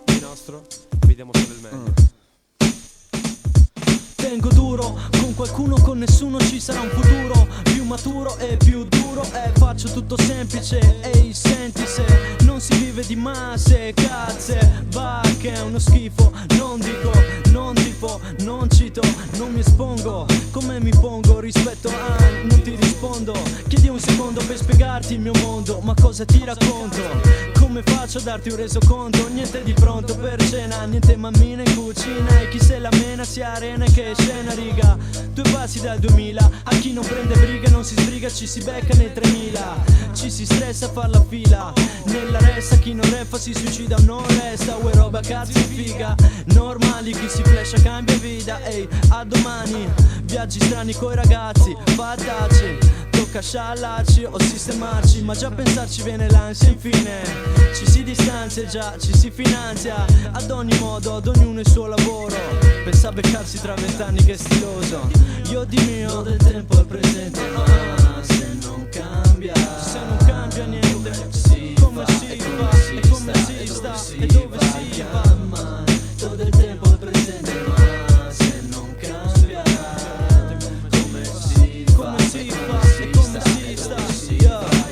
Di nostro, vediamo solo il meglio. Tengo duro, con qualcuno, con nessuno ci sarà un futuro più maturo e più duro. E faccio tutto semplice, ehi senti se non si vive di masse, cazze, va che è uno schifo. Non dico, non tipo, non cito, non mi espongo. Come mi pongo rispetto a non ti rispondo. Chiedi un secondo per spiegarti il mio mondo, ma cosa ti racconto? Come faccio a darti un resoconto? Niente di pronto per cena, niente mammina in cucina. E chi se la mena si arena e che scena riga. Due passi dal 2000, a chi non prende briga non si sbriga, ci si becca nel 3000. Ci si stressa a far la fila nella ressa, chi non refa si suicida o non resta. Uè roba cazzo in figa, normali, chi si flasha cambia vita. Ehi, a domani, viaggi strani coi ragazzi, fattacci. Tocca sciallarci o sistemarci, ma già pensarci viene l'ansia. Infine ci si distanzia e già ci si finanzia. Ad ogni modo, ad ognuno il suo lavoro. Pensa a beccarsi tra 20 anni che è stiloso. Io di mio del tempo al presente, ma se non cambia, se non cambia niente, come si fa, e come si sta, e dove si va. Ma do del tempo al presente, ma se non cambia, come si fa, e come si sta.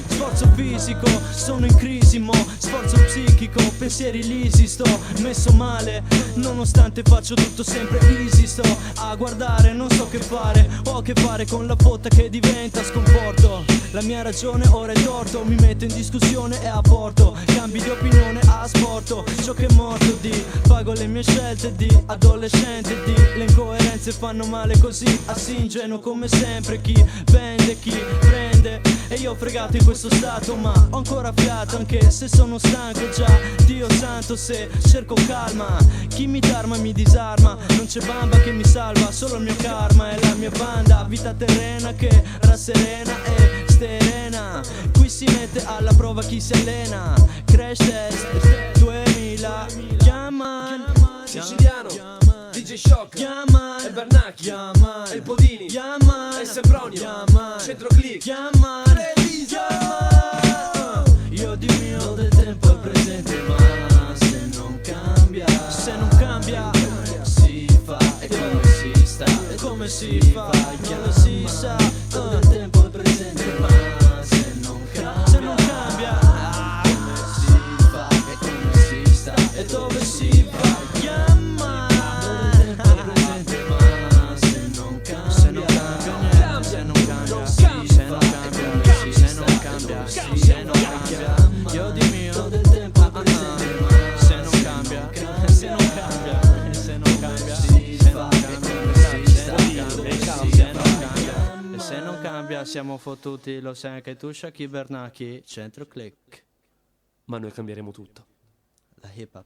Sforzo fisico, sono in crisi mo, sforzo psichico, pensieri lisi, sto messo male. Nonostante faccio tutto sempre easy, sto a guardare, non so che fare. Ho a che fare con la botta che diventa sconforto. La mia ragione ora è torto, mi metto in discussione e aborto. Cambi di opinione a sporto, ciò che è morto di pago le mie scelte di adolescente di le incoerenze fanno male così, assi ingenuo come sempre. Chi vende, chi prende, e io ho fregato in questo stato, ma ho ancora fiato anche se sono stanco già. Dio santo se cerco calma, chi mi darma mi disarma. Non c'è bamba che mi salva, solo il mio karma e la mia banda. Vita terrena che rasserena e sterena. Qui si mette alla prova chi si allena. Crash test 2000. Chiaman Siciliano, DJ Shock, e Bernacchi, e il Podini, e Sempronio, Centro Click, io di mio del tempo al presente, ma se non cambia, come si fa, e come si sta, e come si fa, non lo si sa. Del tempo al presente, ma se non cambia, come si fa, e come si sta, e dove si va. Io di mio del tempo al presente, ma se non cambia, se non cambia, se non cambia, se non cambia, se non cambia siamo fottuti, lo sai anche tu, Shaki Bernacchi, Centro Click. ma noi cambieremo tutto. La hip hop.